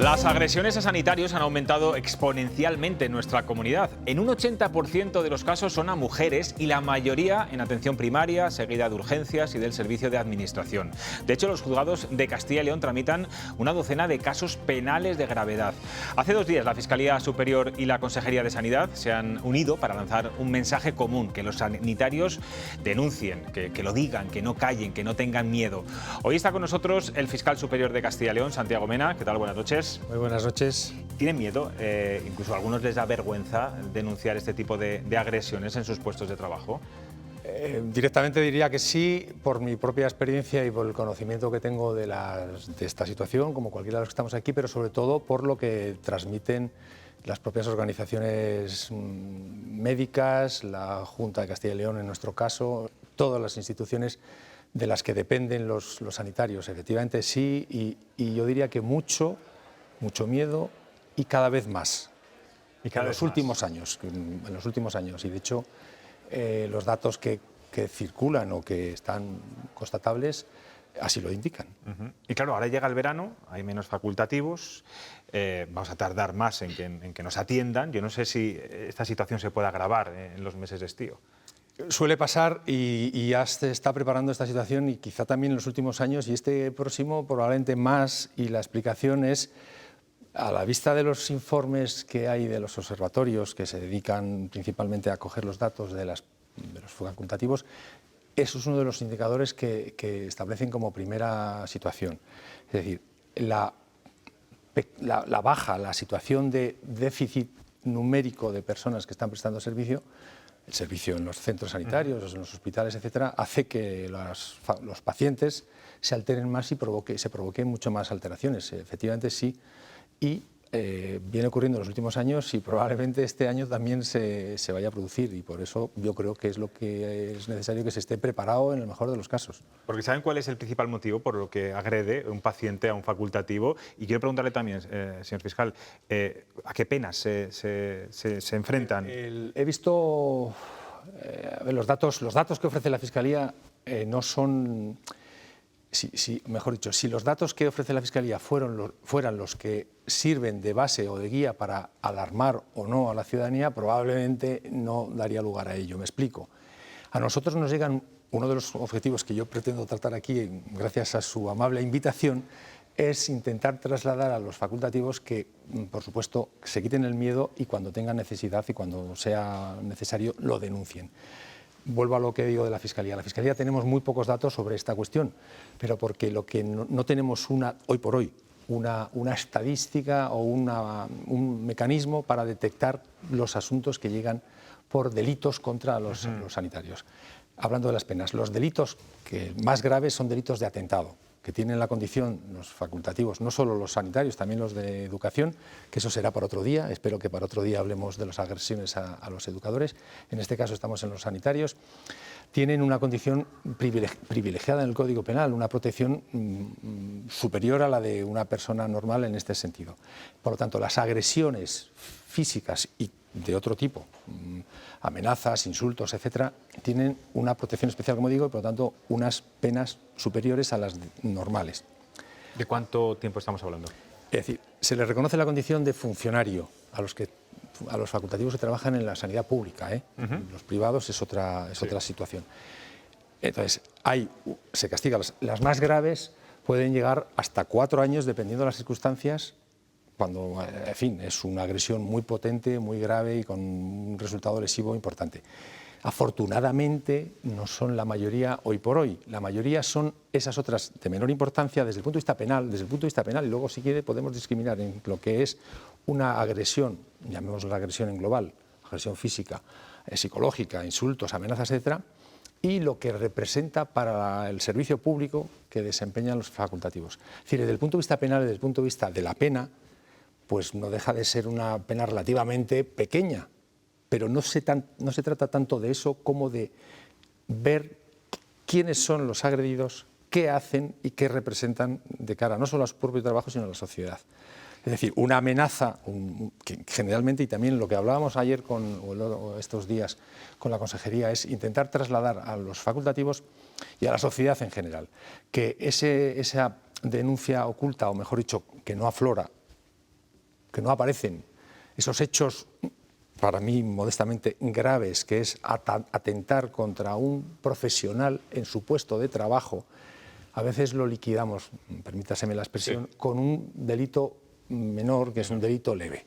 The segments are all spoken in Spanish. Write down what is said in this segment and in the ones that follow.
Las agresiones a sanitarios han aumentado exponencialmente en nuestra comunidad. En un 80% de los casos son a mujeres y la mayoría en atención primaria, seguida de urgencias y del servicio de administración. De hecho, los juzgados de Castilla y León tramitan una docena de casos penales de gravedad. Hace 2 días la Fiscalía Superior y la Consejería de Sanidad se han unido para lanzar un mensaje común: que los sanitarios denuncien, que lo digan, que no callen, que no tengan miedo. Hoy está con nosotros el fiscal superior de Castilla y León, Santiago Mena. ¿Qué tal? Buenas noches. Muy buenas noches. ¿Tienen miedo? Incluso a algunos les da vergüenza denunciar este tipo de agresiones en sus puestos de trabajo. Directamente diría que sí, por mi propia experiencia y por el conocimiento que tengo de esta situación, como cualquiera de los que estamos aquí, pero sobre todo por lo que transmiten las propias organizaciones médicas, la Junta de Castilla y León en nuestro caso, todas las instituciones de las que dependen los sanitarios. Efectivamente sí, y yo diría que mucho miedo y cada vez más. En los últimos años. Y de hecho los datos que circulan o que están constatables así lo indican. Y claro, ahora llega el verano, hay menos facultativos, vamos a tardar más en que nos atiendan. Yo no sé si esta situación se puede agravar en los meses de estío. Suele pasar y ya se está preparando esta situación, y quizá también en los últimos años, y este próximo probablemente más, y la explicación es, a la vista de los informes que hay de los observatorios que se dedican principalmente a coger los datos de los facultativos, eso es uno de los indicadores que establecen como primera situación. Es decir, la situación de déficit numérico de personas que están prestando servicio, el servicio en los centros sanitarios, en los hospitales, etcétera, hace que los pacientes se alteren más y se provoquen mucho más alteraciones. Efectivamente sí, y viene ocurriendo en los últimos años y probablemente este año también se vaya a producir, y por eso yo creo que es lo que es necesario que se esté preparado en el mejor de los casos. Porque ¿saben cuál es el principal motivo por lo que agrede un paciente a un facultativo? Y quiero preguntarle también, señor fiscal, ¿a qué penas se enfrentan? He visto los datos que ofrece la Fiscalía no son... mejor dicho, si los datos que ofrece la Fiscalía fueran los que sirven de base o de guía para alarmar o no a la ciudadanía, probablemente no daría lugar a ello. Me explico. A nosotros nos llegan, uno de los objetivos que yo pretendo tratar aquí, gracias a su amable invitación, es intentar trasladar a los facultativos que, por supuesto, se quiten el miedo y cuando tengan necesidad y cuando sea necesario lo denuncien. Vuelvo a lo que digo de la Fiscalía. La Fiscalía tenemos muy pocos datos sobre esta cuestión, pero porque lo que no tenemos hoy por hoy una estadística o un mecanismo para detectar los asuntos que llegan por delitos contra los sanitarios. Hablando de las penas, los delitos que más graves son delitos de atentado, que tienen la condición los facultativos, no solo los sanitarios, también los de educación, que eso será para otro día. Espero que para otro día hablemos de las agresiones a los educadores. En este caso estamos en los sanitarios. Tienen una condición privilegiada en el Código Penal, una protección superior a la de una persona normal en este sentido. Por lo tanto, las agresiones físicas y de otro tipo, amenazas, insultos, etcétera, tienen una protección especial, como digo, y por lo tanto unas penas superiores a las normales. ¿De cuánto tiempo estamos hablando? Es decir, se les reconoce la condición de funcionario a los facultativos que trabajan en la sanidad pública, Los privados es otra situación. Entonces, se castiga. Las más graves pueden llegar hasta 4 años, dependiendo de las circunstancias, cuando, en fin, es una agresión muy potente, muy grave y con un resultado lesivo importante. Afortunadamente no son la mayoría hoy por hoy. La mayoría son esas otras de menor importancia desde el punto de vista penal. Y luego, si quiere, podemos discriminar en lo que es una agresión, llamémosla la agresión en global, agresión física, psicológica, insultos, amenazas, etcétera, y lo que representa para el servicio público que desempeñan los facultativos. Es decir, desde el punto de vista penal, desde el punto de vista de la pena, pues no deja de ser una pena relativamente pequeña, pero no se trata tanto de eso como de ver quiénes son los agredidos, qué hacen y qué representan de cara no solo a su propio trabajo, sino a la sociedad. Es decir, una amenaza, que generalmente, y también lo que hablábamos ayer o estos días con la consejería, es intentar trasladar a los facultativos y a la sociedad en general que esa denuncia oculta, o mejor dicho, que no aflora, que no aparecen, esos hechos, para mí modestamente graves, que es atentar contra un profesional en su puesto de trabajo, a veces lo liquidamos, permítaseme la expresión, con un delito menor, que es un delito leve,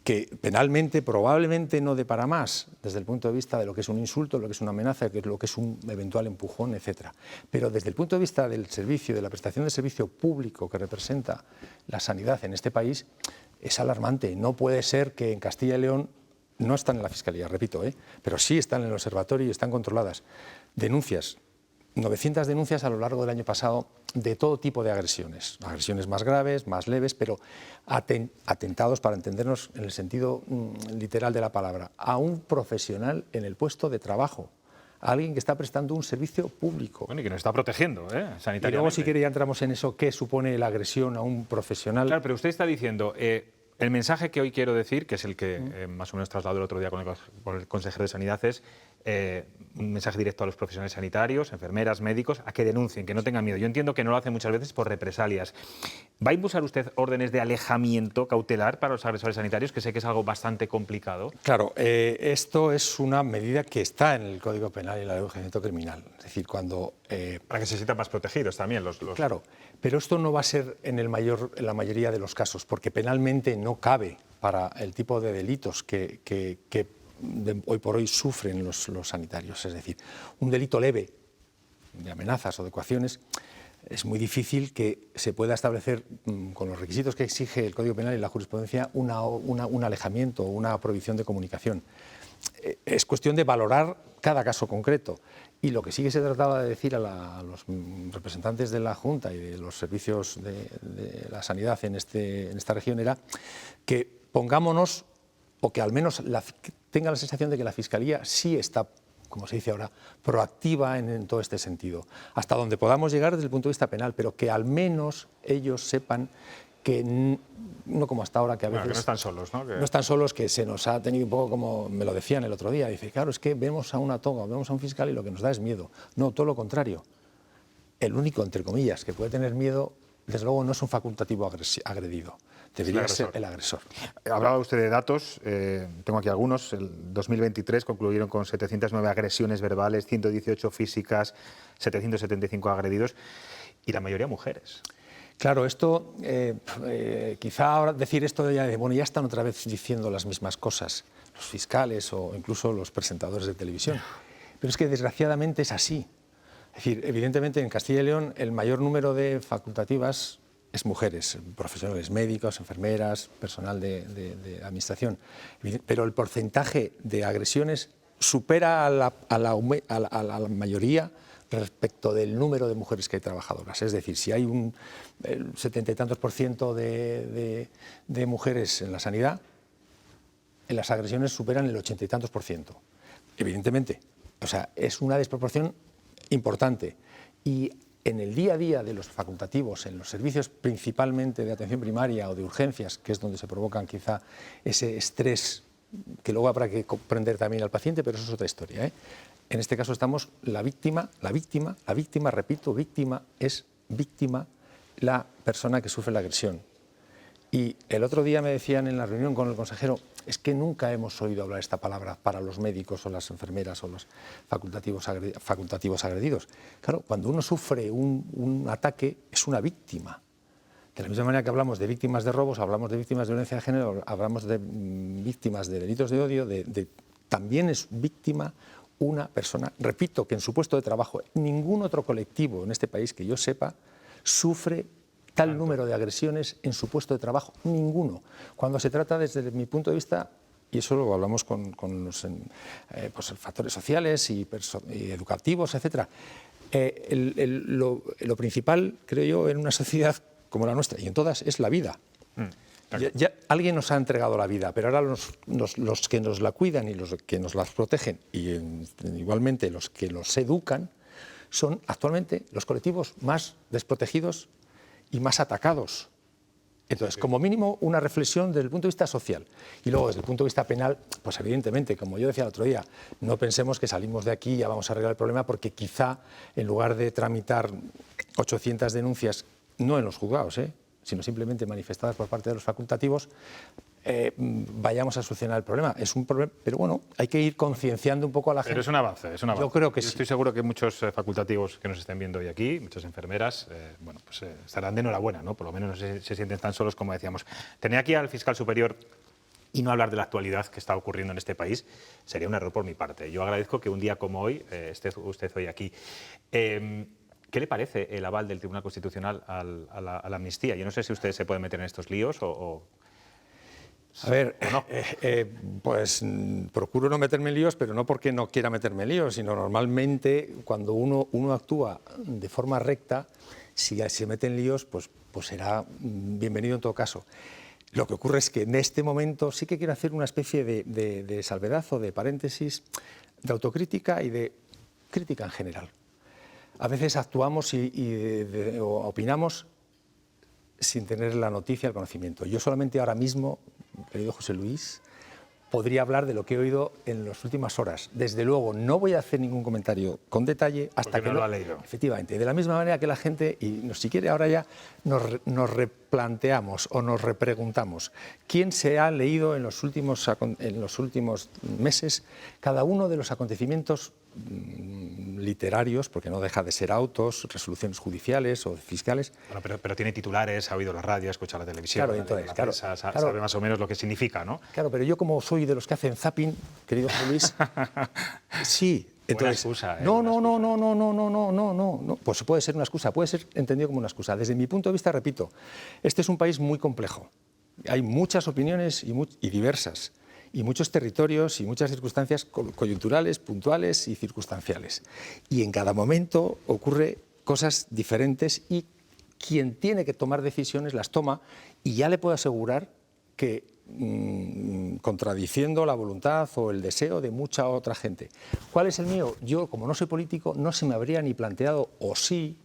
que penalmente probablemente no dé para más, desde el punto de vista de lo que es un insulto, lo que es una amenaza, lo que es un eventual empujón, etc. Pero desde el punto de vista del servicio, de la prestación de servicio público que representa la sanidad en este país, es alarmante. No puede ser que en Castilla y León no están en la Fiscalía, repito, pero sí están en el observatorio y están controladas denuncias. 900 denuncias a lo largo del año pasado de todo tipo de agresiones más graves, más leves, pero atentados, para entendernos en el sentido literal de la palabra, a un profesional en el puesto de trabajo, a alguien que está prestando un servicio público. Bueno, y que nos está protegiendo, sanitariamente. Y luego, si quiere, ya entramos en eso, ¿qué supone la agresión a un profesional? Claro, pero usted está diciendo, el mensaje que hoy quiero decir, que es el que más o menos trasladó el otro día con el consejero de Sanidad, es un mensaje directo a los profesionales sanitarios, enfermeras, médicos, a que denuncien, que no tengan miedo. Yo entiendo que no lo hacen muchas veces por represalias. ¿Va a impulsar usted órdenes de alejamiento cautelar para los agresores sanitarios, que sé que es algo bastante complicado? Claro, esto es una medida que está en el Código Penal y la Ley de Enjuiciamiento Criminal. Es decir, cuando... para que se sientan más protegidos también los... Claro, pero esto no va a ser en la mayoría de los casos, porque penalmente no cabe para el tipo de delitos que hoy por hoy sufren los sanitarios. Es decir, un delito leve de amenazas o de coacciones, es muy difícil que se pueda establecer, con los requisitos que exige el Código Penal y la jurisprudencia, un alejamiento o una prohibición de comunicación. Es cuestión de valorar cada caso concreto. Y lo que sí que se trataba de decir a los representantes de la Junta y de los servicios de la sanidad en esta región era que pongámonos, o que al menos tenga la sensación de que la Fiscalía sí está, como se dice ahora, proactiva en todo este sentido, hasta donde podamos llegar desde el punto de vista penal, pero que al menos ellos sepan que no como hasta ahora, que a veces... que no están solos, ¿no? No están solos, que se nos ha tenido un poco como me lo decían el otro día. Dice, claro, es que vemos a una toga, vemos a un fiscal y lo que nos da es miedo. No, todo lo contrario. El único, entre comillas, que puede tener miedo, desde luego no es un facultativo agredido. Debería ser el agresor. Hablaba usted de datos, tengo aquí algunos. El 2023 concluyeron con 709 agresiones verbales, 118 físicas, 775 agredidos y la mayoría mujeres. Claro, esto, quizá ahora decir esto ya están otra vez diciendo las mismas cosas, los fiscales o incluso los presentadores de televisión. Pero es que desgraciadamente es así. Es decir, evidentemente en Castilla y León el mayor número de facultativas es mujeres, profesionales médicos, enfermeras, personal de administración. Pero el porcentaje de agresiones supera a la mayoría respecto del número de mujeres que hay trabajadoras. Es decir, si hay un 70 y tantos % de mujeres en la sanidad, en las agresiones superan el 80 y tantos %. Evidentemente, o sea, es una desproporción importante. Y en el día a día de los facultativos, en los servicios principalmente de atención primaria o de urgencias, que es donde se provocan quizá ese estrés, que luego habrá que comprender también al paciente, pero eso es otra historia, En este caso estamos la víctima, repito, víctima es víctima la persona que sufre la agresión. Y el otro día me decían en la reunión con el consejero, es que nunca hemos oído hablar esta palabra para los médicos o las enfermeras o los facultativos agredidos. Claro, cuando uno sufre un ataque es una víctima. De la misma manera que hablamos de víctimas de robos, hablamos de víctimas de violencia de género, hablamos de víctimas de delitos de odio, también es víctima una persona, repito, que en su puesto de trabajo, ningún otro colectivo en este país que yo sepa sufre tal número de agresiones en su puesto de trabajo, ninguno. Cuando se trata, desde mi punto de vista, y eso lo hablamos con los factores sociales y educativos, etc., lo principal, creo yo, en una sociedad como la nuestra, y en todas, es la vida. Ya alguien nos ha entregado la vida, pero ahora los que nos la cuidan y los que nos la protegen, y igualmente los que los educan, son actualmente los colectivos más desprotegidos y más atacados. Entonces, como mínimo, una reflexión desde el punto de vista social. Y luego, desde el punto de vista penal, pues evidentemente, como yo decía el otro día, no pensemos que salimos de aquí y ya vamos a arreglar el problema, porque quizá, en lugar de tramitar 800 denuncias, no en los juzgados, sino simplemente manifestadas por parte de los facultativos, vayamos a solucionar el problema. Es un problema, pero bueno, hay que ir concienciando un poco a la gente. Pero es un avance, es un avance. Yo creo que Yo sí. estoy seguro que muchos facultativos que nos estén viendo hoy aquí, muchas enfermeras, estarán de enhorabuena, ¿no? Por lo menos no se sienten tan solos como decíamos. Tener aquí al fiscal superior y no hablar de la actualidad que está ocurriendo en este país sería un error por mi parte. Yo agradezco que un día como hoy esté usted hoy aquí. ¿Qué le parece el aval del Tribunal Constitucional a la amnistía? Yo no sé si usted se puede meter en estos líos o... A ver, no. pues procuro no meterme en líos, pero no porque no quiera meterme en líos, sino normalmente cuando uno actúa de forma recta, si se mete en líos, pues será bienvenido en todo caso. Lo que ocurre es que en este momento sí que quiero hacer una especie de salvedad o de paréntesis, de autocrítica y de crítica en general. A veces actuamos o opinamos sin tener la noticia, el conocimiento. Yo solamente ahora mismo, querido José Luis, podría hablar de lo que he oído en las últimas horas. Desde luego, no voy a hacer ningún comentario con detalle hasta porque que no lo ha leído. Efectivamente, de la misma manera que la gente, y si quiere ahora ya nos replanteamos o nos repreguntamos quién se ha leído en los últimos meses cada uno de los acontecimientos literarios, porque no deja de ser autos, resoluciones judiciales o fiscales. Bueno, pero tiene titulares, ha oído la radio, ha escuchado la televisión, Claro, entonces, la prensa, sabe más o menos lo que significa, ¿no? Claro, pero yo como soy de los que hacen zapping, querido José Luis, sí. Entonces, buena excusa, no. Pues puede ser una excusa, puede ser entendido como una excusa. Desde mi punto de vista, repito, este es un país muy complejo. Hay muchas opiniones y diversas, y muchos territorios y muchas circunstancias coyunturales, puntuales y circunstanciales. Y en cada momento ocurre cosas diferentes y quien tiene que tomar decisiones las toma, y ya le puedo asegurar que contradiciendo la voluntad o el deseo de mucha otra gente. ¿Cuál es el mío? Yo, como no soy político, no se me habría ni planteado, o sí,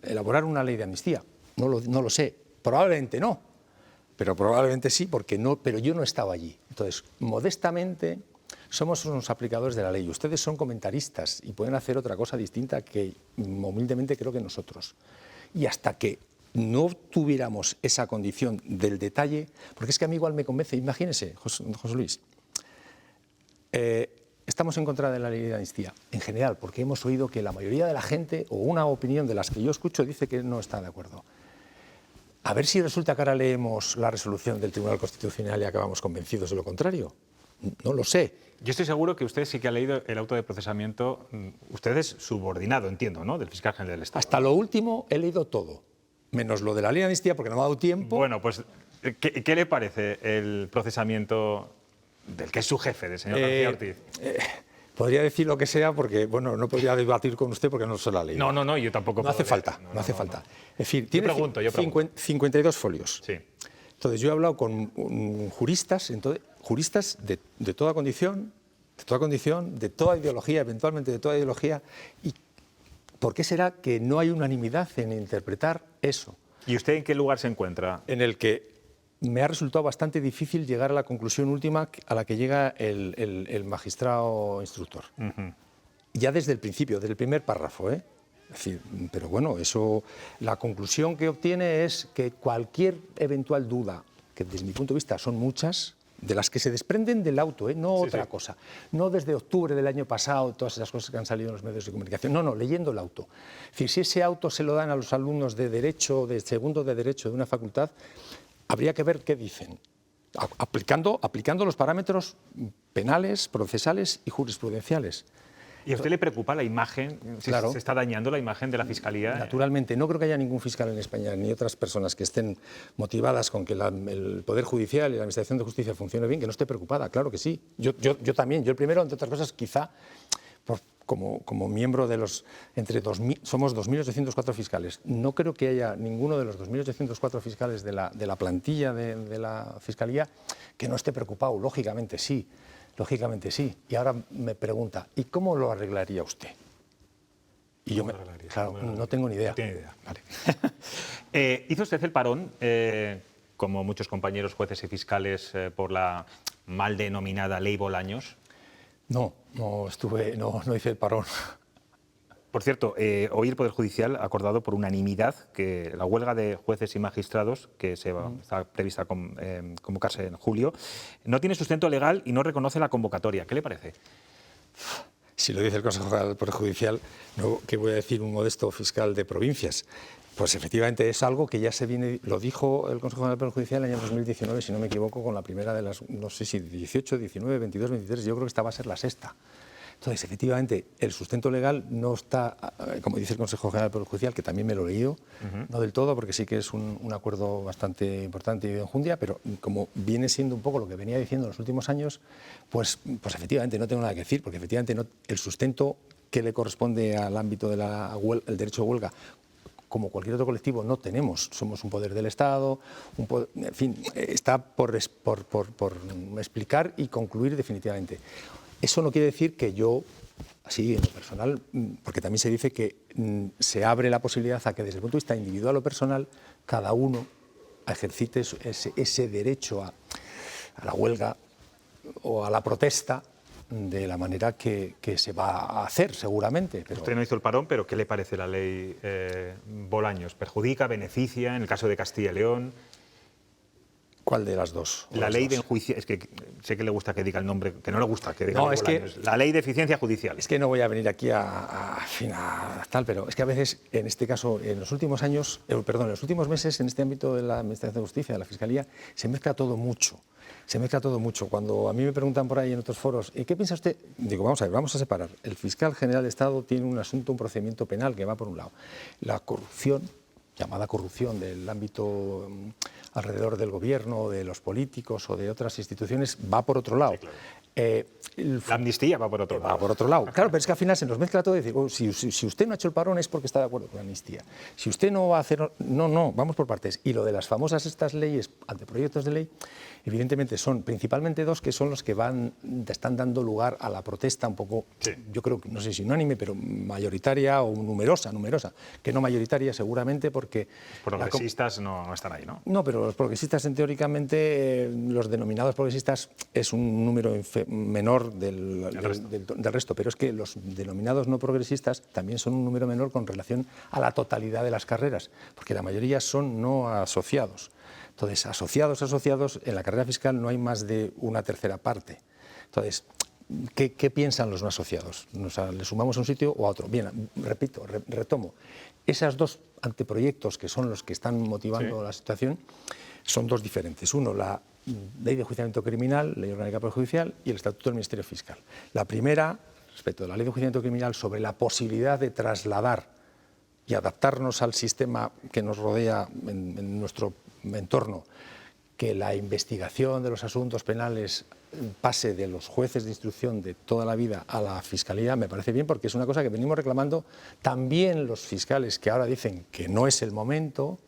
elaborar una ley de amnistía. No lo sé. Probablemente no, pero probablemente sí, pero yo no estaba allí. Entonces, modestamente, somos unos aplicadores de la ley. Ustedes son comentaristas y pueden hacer otra cosa distinta que humildemente creo que nosotros. Y hasta que no tuviéramos esa condición del detalle, porque es que a mí igual me convence, imagínese, José Luis, estamos en contra de la ley de amnistía, en general, porque hemos oído que la mayoría de la gente, o una opinión de las que yo escucho, dice que no está de acuerdo. A ver si resulta que ahora leemos la resolución del Tribunal Constitucional y acabamos convencidos de lo contrario. No lo sé. Yo estoy seguro que usted sí que ha leído el auto de procesamiento. Usted es subordinado, entiendo, ¿no?, del fiscal general del Estado. Hasta lo último he leído todo, menos lo de la ley de amnistía, porque no me ha dado tiempo. Bueno, pues, ¿qué le parece el procesamiento del que es su jefe, del señor García Ortiz? Podría decir lo que sea, porque bueno, no podría debatir con usted porque no se la ha leído. No, yo tampoco. No hace falta, no hace falta. Es decir, tiene 52 folios. Sí. Entonces, yo he hablado con juristas de toda condición, de toda ideología, eventualmente de toda ideología, y ¿por qué será que no hay unanimidad en interpretar eso? ¿Y usted en qué lugar se encuentra? En el que me ha resultado bastante difícil llegar a la conclusión última a la que llega el magistrado instructor. Ya desde el principio, desde el primer párrafo, ¿eh? Es decir, pero bueno, la conclusión que obtiene es que cualquier eventual duda, que desde mi punto de vista son muchas, de las que se desprenden del auto, no otra cosa, no desde octubre del año pasado, todas esas cosas que han salido en los medios de comunicación, no, leyendo el auto. Es decir, si ese auto se lo dan a los alumnos de Derecho, de segundo de Derecho de una facultad, habría que ver qué dicen, aplicando los parámetros penales, procesales y jurisprudenciales. ¿Y a usted le preocupa la imagen? Claro. ¿Se está dañando la imagen de la Fiscalía? Naturalmente, no creo que haya ningún fiscal en España ni otras personas que estén motivadas con que el Poder Judicial y la Administración de Justicia funcione bien, que no esté preocupada, claro que sí. Yo también, yo el primero, entre otras cosas, quizá como miembro de somos 2.804 fiscales. No creo que haya ninguno de los 2.804 fiscales de la plantilla de la Fiscalía que no esté preocupado, lógicamente sí. Lógicamente sí. Y ahora me pregunta, ¿y cómo lo arreglaría usted? Y yo, claro, no tengo ni idea. No tiene idea. Vale. ¿Hizo usted el parón, como muchos compañeros jueces y fiscales, por la mal denominada Ley Bolaños? No hice el parón. Por cierto, hoy el Poder Judicial ha acordado por unanimidad que la huelga de jueces y magistrados, que está prevista convocarse en julio, no tiene sustento legal y no reconoce la convocatoria. ¿Qué le parece? Si lo dice el Consejo General del Poder Judicial, no, ¿qué voy a decir un modesto fiscal de provincias? Pues efectivamente es algo que ya se viene, lo dijo el Consejo General del Poder Judicial en el año 2019, si no me equivoco, con la primera de las, no sé si 18, 19, 22, 23, yo creo que esta va a ser la sexta. Entonces, efectivamente, el sustento legal no está, como dice el Consejo General del Poder Judicial, que también me lo he leído, no del todo, porque sí que es un acuerdo bastante importante y de enjundia, pero como viene siendo un poco lo que venía diciendo en los últimos años, pues efectivamente no tengo nada que decir, porque efectivamente el sustento que le corresponde al ámbito del derecho de huelga, como cualquier otro colectivo, no tenemos. Somos un poder del Estado, en fin, está por explicar y concluir definitivamente. Eso no quiere decir que yo, así en lo personal, porque también se dice que se abre la posibilidad a que desde el punto de vista individual o personal, cada uno ejercite ese derecho a la huelga o a la protesta de la manera que se va a hacer, seguramente. Pero... Usted no hizo el parón, pero ¿qué le parece la ley Bolaños? ¿Perjudica, beneficia en el caso de Castilla y León? ¿Cuál de las dos? La ley de enjuiciamiento, es que sé que le gusta que diga el nombre, que no le gusta que diga el nombre. La ley de eficiencia judicial. Es que no voy a venir aquí a tal, pero es que a veces, en este caso, en los últimos años, en los últimos meses, en este ámbito de la Administración de Justicia, de la Fiscalía, se mezcla todo mucho. Se mezcla todo mucho. Cuando a mí me preguntan por ahí en otros foros, ¿qué piensa usted? Digo, vamos a ver, vamos a separar. El fiscal general de Estado tiene un asunto, un procedimiento penal que va por un lado. La corrupción, llamada corrupción del ámbito alrededor del gobierno, de los políticos o de otras instituciones, va por otro lado. Sí, claro. La amnistía va por otro lado. Va por otro lado. Claro, pero es que al final se nos mezcla todo y dice, si usted no ha hecho el parón es porque está de acuerdo con la amnistía. Si usted no va a hacer... No, vamos por partes. Y lo de las famosas estas leyes, anteproyectos de ley, evidentemente son principalmente dos que son los que están dando lugar a la protesta un poco, sí. Yo creo que, no sé si unánime, pero mayoritaria o numerosa, que no mayoritaria seguramente porque... Los progresistas no están ahí, ¿no? No, pero los progresistas, teóricamente, los denominados progresistas es un número menor del resto, pero es que los denominados no progresistas también son un número menor con relación a la totalidad de las carreras, porque la mayoría son no asociados. Entonces, asociados, en la carrera fiscal no hay más de una tercera parte. Entonces, ¿qué piensan los no asociados? ¿Le sumamos a un sitio o a otro? Bien, repito, retomo. Esos dos anteproyectos que son los que están motivando la situación son dos diferentes. Uno, la Ley de Enjuiciamiento Criminal, Ley Orgánica del Poder Judicial, y el Estatuto del Ministerio Fiscal. La primera, respecto a la Ley de Enjuiciamiento Criminal, sobre la posibilidad de trasladar y adaptarnos al sistema que nos rodea en nuestro entorno, que la investigación de los asuntos penales pase de los jueces de instrucción de toda la vida a la Fiscalía, me parece bien, porque es una cosa que venimos reclamando también los fiscales que ahora dicen que no es el momento.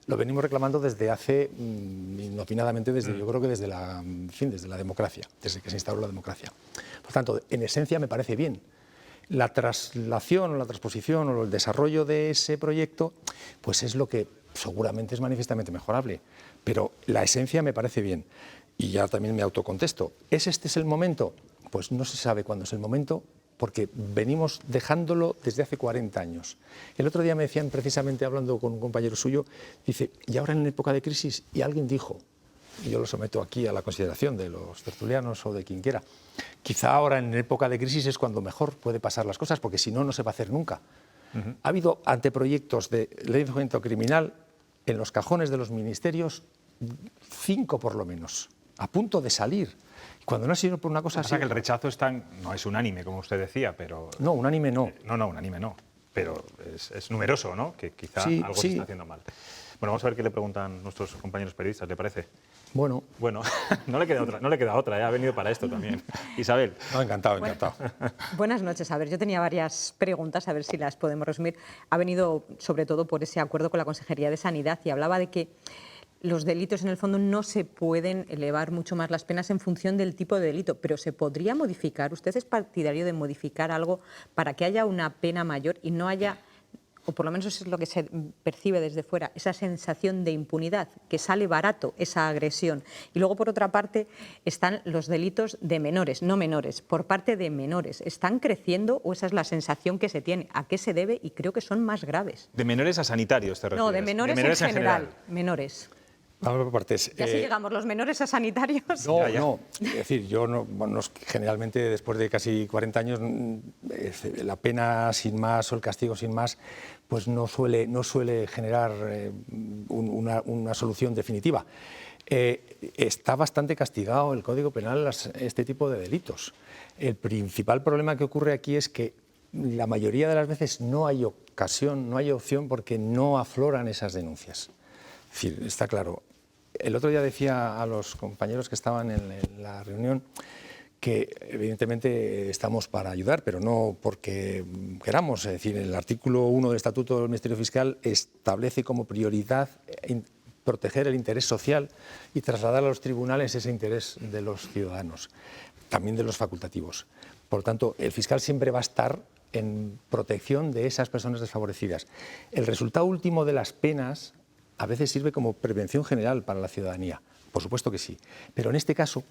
Lo venimos reclamando desde hace, inopinadamente, yo creo que desde la democracia, desde que se instauró la democracia. Por tanto, en esencia me parece bien. La traslación o la transposición o el desarrollo de ese proyecto, pues es lo que seguramente es manifiestamente mejorable. Pero la esencia me parece bien. Y ya también me autocontesto. ¿Este es el momento? Pues no se sabe cuándo es el momento, porque venimos dejándolo desde hace 40 años. El otro día me decían, precisamente hablando con un compañero suyo, dice, y ahora en época de crisis, y alguien dijo, y yo lo someto aquí a la consideración de los tertulianos o de quien quiera, quizá ahora en época de crisis es cuando mejor puede pasar las cosas, porque si no, no se va a hacer nunca. Ha habido anteproyectos de ley de enjuiciamiento criminal en los cajones de los ministerios, 5 por lo menos, a punto de salir. Cuando no ha sido por una cosa así... que el rechazo no es unánime, como usted decía, pero... No, unánime no. No, unánime no. Pero es numeroso, ¿no? Que quizá algo se está haciendo mal. Bueno, vamos a ver qué le preguntan nuestros compañeros periodistas, ¿le parece? Bueno, no le queda otra, ha venido para esto también. Isabel. No, encantado. Buenas noches. A ver, yo tenía varias preguntas, a ver si las podemos resumir. Ha venido sobre todo por ese acuerdo con la Consejería de Sanidad y hablaba de que los delitos en el fondo no se pueden elevar mucho más las penas en función del tipo de delito, pero ¿se podría modificar? ¿Usted es partidario de modificar algo para que haya una pena mayor y no haya o por lo menos eso es lo que se percibe desde fuera, esa sensación de impunidad, que sale barato esa agresión. Y luego, por otra parte, están los delitos de menores, no menores, por parte de menores. ¿Están creciendo o esa es la sensación que se tiene? ¿A qué se debe? Y creo que son más graves. ¿De menores a sanitarios te refieres? No, de menores en general. Menores. Vamos por partes. Ya si llegamos los menores a sanitarios. No, no. Es decir, yo no, generalmente después de casi 40 años la pena sin más o el castigo sin más pues no suele generar una solución definitiva. Está bastante castigado el Código Penal este tipo de delitos. El principal problema que ocurre aquí es que la mayoría de las veces no hay ocasión, no hay opción porque no afloran esas denuncias. Es decir, está claro. El otro día decía a los compañeros que estaban en la reunión que evidentemente estamos para ayudar, pero no porque queramos. Es decir, el artículo 1 del Estatuto del Ministerio Fiscal establece como prioridad proteger el interés social y trasladar a los tribunales ese interés de los ciudadanos, también de los facultativos. Por lo tanto, el fiscal siempre va a estar en protección de esas personas desfavorecidas. El resultado último de las penas a veces sirve como prevención general para la ciudadanía, por supuesto que sí, pero en este caso,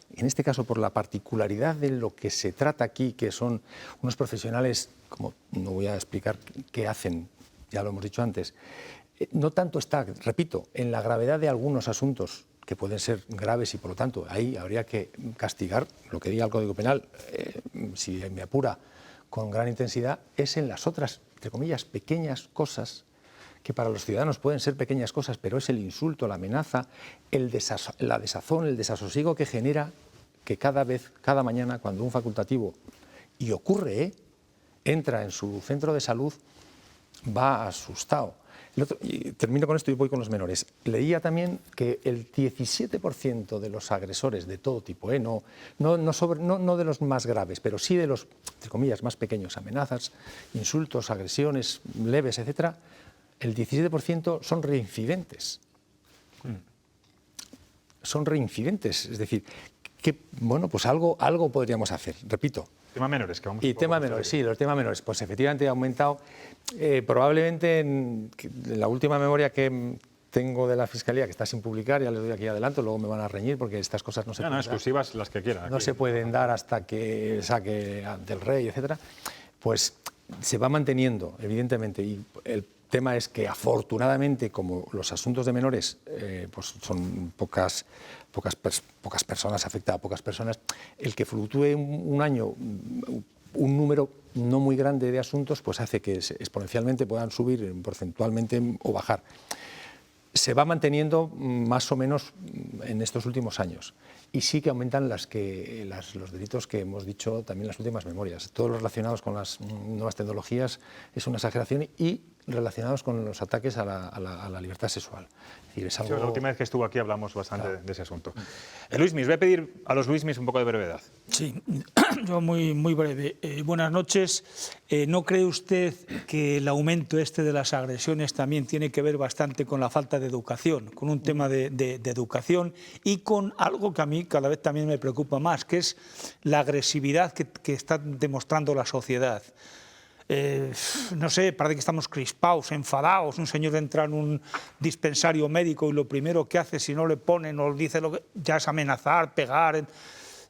por la particularidad de lo que se trata aquí, que son unos profesionales, como no voy a explicar qué hacen, ya lo hemos dicho antes, no tanto está, repito, en la gravedad de algunos asuntos que pueden ser graves y por lo tanto ahí habría que castigar, lo que diga el Código Penal, si me apura, con gran intensidad, es en las otras, entre comillas, pequeñas cosas que para los ciudadanos pueden ser pequeñas cosas, pero es el insulto, la amenaza, la desazón, el desasosiego que genera que cada mañana, cuando un facultativo, y ocurre, entra en su centro de salud, va asustado. Y termino con esto y voy con los menores. Leía también que el 17% de los agresores de todo tipo, no de los más graves, pero sí de los, entre comillas, más pequeños, amenazas, insultos, agresiones leves, etcétera, el 17% son reincidentes. Son reincidentes, es decir, que bueno, pues algo podríamos hacer, repito. Tema menores, que vamos. Y tema menores, sí, los temas menores, pues efectivamente ha aumentado. Probablemente en la última memoria que tengo de la Fiscalía, que está sin publicar, ya les doy aquí adelanto, luego me van a reñir porque estas cosas no se pueden dar. Exclusivas las que quieran. No se pueden dar hasta que saque ante el rey, etcétera. Pues se va manteniendo, evidentemente, y el tema es que afortunadamente, como los asuntos de menores pues son pocas personas, afecta a pocas personas, el que fluctúe un año un número no muy grande de asuntos pues hace que exponencialmente puedan subir porcentualmente o bajar. Se va manteniendo más o menos en estos últimos años y sí que aumentan los delitos que hemos dicho también en las últimas memorias. Todos los relacionados con las nuevas tecnologías es una exageración y relacionados con los ataques a la libertad sexual. Es decir, es algo... Sí, la última vez que estuvo aquí hablamos bastante de ese asunto. Luismis, voy a pedir a los Luismis un poco de brevedad. Sí, yo muy breve. Buenas noches. ¿No cree usted que el aumento de las agresiones también tiene que ver bastante con la falta de educación, con un tema de educación y con algo que a mí cada vez también me preocupa más, que es la agresividad que está demostrando la sociedad? No sé, parece que estamos crispados, enfadados. Un señor entra en un dispensario médico y lo primero que hace, si no le ponen o dice lo que ya es amenazar, pegar.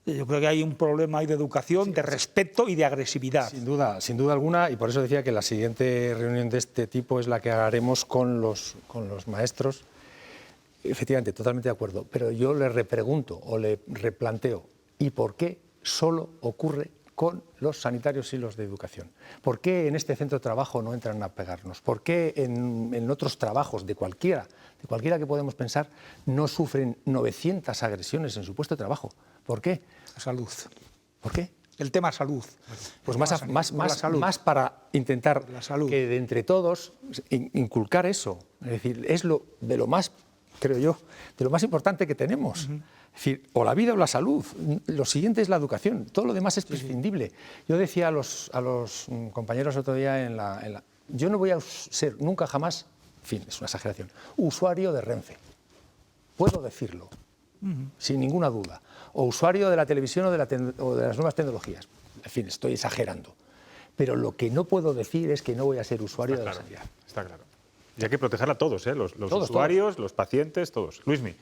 Yo creo que hay un problema ahí de educación, de respeto y de agresividad. Sin duda alguna, y por eso decía que la siguiente reunión de este tipo es la que haremos con los maestros. Efectivamente, totalmente de acuerdo, pero yo le repregunto o le replanteo, ¿y por qué solo ocurre con los sanitarios y los de educación? ¿Por qué en este centro de trabajo no entran a pegarnos? ¿Por qué en otros trabajos de cualquiera que podemos pensar no sufren 900 agresiones en su puesto de trabajo? ¿Por qué? La salud. ¿Por qué? El tema salud. Pues más para intentar que de entre todos inculcar eso. Es decir, es de lo más, creo yo, de lo más importante que tenemos. Es decir, o la vida o la salud. Lo siguiente es la educación. Todo lo demás es prescindible. Yo decía a los compañeros otro día yo no voy a ser nunca jamás, en fin, es una exageración, usuario de Renfe. Puedo decirlo, sin ninguna duda. O usuario de la televisión o de las nuevas tecnologías. En fin, estoy exagerando. Pero lo que no puedo decir es que no voy a ser usuario de la sanidad. Está claro. Y hay que proteger a todos, ¿eh? Los Todos, usuarios, los pacientes, todos. Luismi.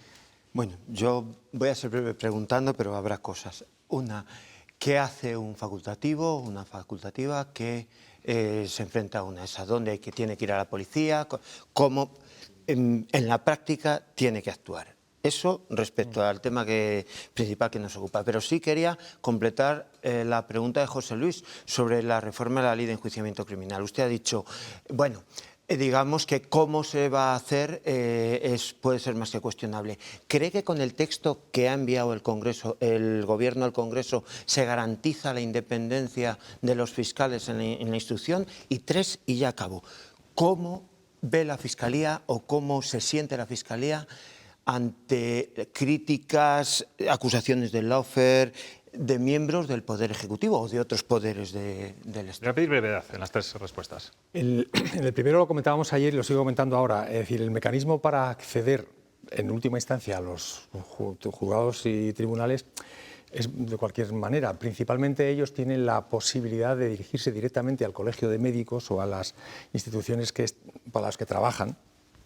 Bueno, yo voy a ser breve preguntando, pero habrá cosas. Una, ¿qué hace un facultativo, una facultativa que se enfrenta a una esa? ¿Dónde tiene que ir a la policía? ¿Cómo en la práctica tiene que actuar? Eso respecto al tema principal que nos ocupa. Pero sí quería completar la pregunta de José Luis sobre la reforma de la Ley de Enjuiciamiento Criminal. Usted ha dicho, bueno, digamos que cómo se va a hacer puede ser más que cuestionable. ¿Cree que con el texto que ha enviado el Gobierno al Congreso se garantiza la independencia de los fiscales en la instrucción? Y tres, y ya acabo, ¿cómo ve la Fiscalía o cómo se siente la Fiscalía ante críticas, acusaciones del lawfare, de miembros del Poder Ejecutivo o de otros poderes del Estado? Voy a pedir brevedad en las tres respuestas. En el primero lo comentábamos ayer y lo sigo comentando ahora. Es decir, el mecanismo para acceder en última instancia a los juzgados y tribunales es de cualquier manera. Principalmente ellos tienen la posibilidad de dirigirse directamente al Colegio de Médicos o a las instituciones para las que trabajan,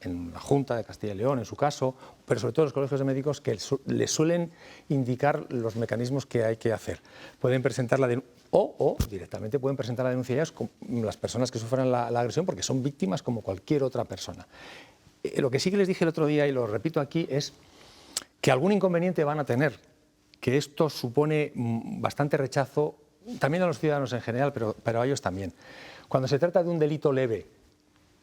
en la Junta de Castilla y León, en su caso, pero sobre todo los colegios de médicos que les suelen indicar los mecanismos que hay que hacer. Pueden presentar la denuncia o directamente pueden presentar la denuncia ellas, las personas que sufran la agresión, porque son víctimas como cualquier otra persona. Lo que sí que les dije el otro día, y lo repito aquí, es que algún inconveniente van a tener, que esto supone bastante rechazo, también a los ciudadanos en general, pero a ellos también. Cuando se trata de un delito leve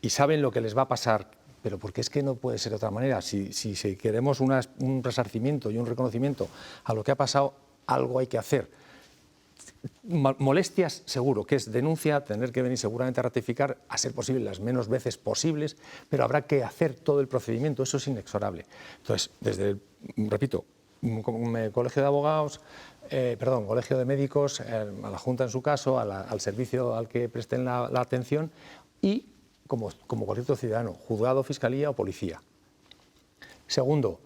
y saben lo que les va a pasar, pero porque es que no puede ser de otra manera. Si queremos un resarcimiento y un reconocimiento a lo que ha pasado, algo hay que hacer. Molestias, seguro, que es denuncia, tener que venir seguramente a ratificar, a ser posible las menos veces posibles, pero habrá que hacer todo el procedimiento, eso es inexorable. Entonces, repito, colegio de abogados, colegio de médicos, a la Junta en su caso, al servicio al que presten la atención y como cualquier otro ciudadano, juzgado, fiscalía o policía. Segundo,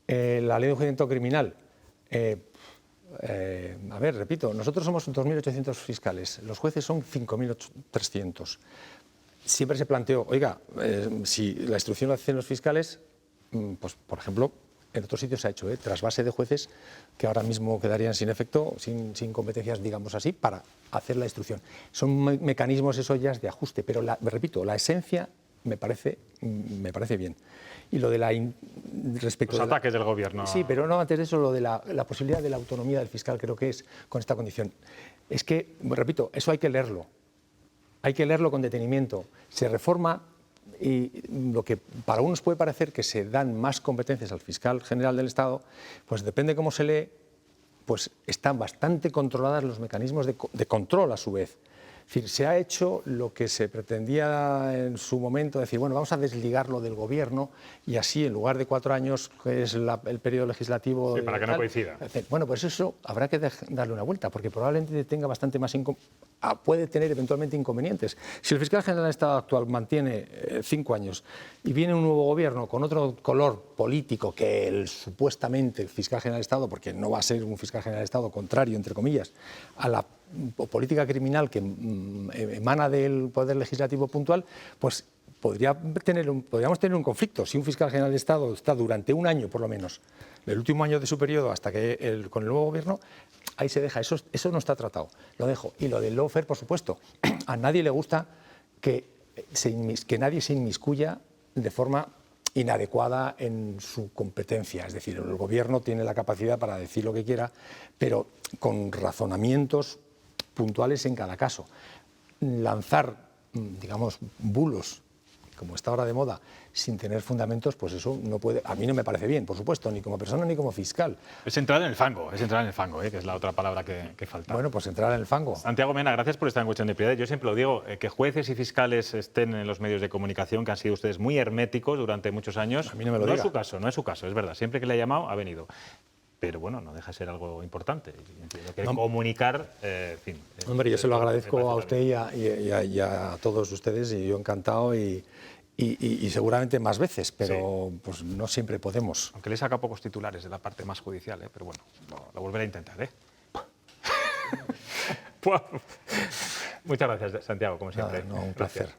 la ley de enjuiciamiento criminal. Repito, nosotros somos 2.800 fiscales, los jueces son 5.300. Siempre se planteó, oiga, si la instrucción la hacen los fiscales, pues por ejemplo, en otros sitios se ha hecho, trasvase de jueces que ahora mismo quedarían sin efecto, sin competencias, digamos así, para hacer la instrucción. Son mecanismos eso ya de ajuste, pero repito, la esencia me parece bien. Y lo de respecto los ataques del gobierno. Sí, pero no, antes de eso, lo de la posibilidad de la autonomía del fiscal, creo que es con esta condición. Es que, repito, eso hay que leerlo con detenimiento. Se reforma y lo que para unos puede parecer que se dan más competencias al fiscal general del Estado, pues depende cómo se lee, pues están bastante controladas los mecanismos de control a su vez. Es decir, se ha hecho lo que se pretendía en su momento, decir, bueno, vamos a desligarlo del gobierno y así, en lugar de 4 años, que es el periodo legislativo... Sí, para que no coincida. Bueno, pues eso habrá que darle una vuelta, porque probablemente tenga bastante más... puede tener eventualmente inconvenientes. Si el fiscal general del Estado actual mantiene 5 años y viene un nuevo gobierno con otro color político que supuestamente el fiscal general del Estado, porque no va a ser un fiscal general del Estado contrario, entre comillas, a la política criminal que emana del Poder Legislativo puntual, pues podríamos tener un conflicto. Si un fiscal general del Estado está durante un año, por lo menos, el último año de su periodo hasta que con el nuevo gobierno, ahí se deja. Eso no está tratado. Lo dejo. Y lo del lawfare, por supuesto. A nadie le gusta que nadie se inmiscuya de forma inadecuada en su competencia. Es decir, el gobierno tiene la capacidad para decir lo que quiera, pero con razonamientos puntuales en cada caso. Lanzar, digamos, bulos, como está ahora de moda, sin tener fundamentos, pues eso no puede, a mí no me parece bien, por supuesto, ni como persona ni como fiscal. Es entrar en el fango, que es la otra palabra que falta. Bueno, pues entrar en el fango. Santiago Mena, gracias por estar en Cuestión de Prioridad. Yo siempre lo digo, que jueces y fiscales estén en los medios de comunicación, que han sido ustedes muy herméticos durante muchos años. A mí no me lo diga. No es su caso, es verdad. Siempre que le ha llamado, ha venido. Pero bueno, no deja de ser algo importante. Entiendo que comunicar, en fin. Hombre, yo se lo agradezco a usted y a todos ustedes, y yo encantado y seguramente más veces, pero sí, pues no siempre podemos. Aunque le saca pocos titulares de la parte más judicial, pero bueno, lo volveré a intentar. Muchas gracias, Santiago, como siempre. Un placer. Gracias.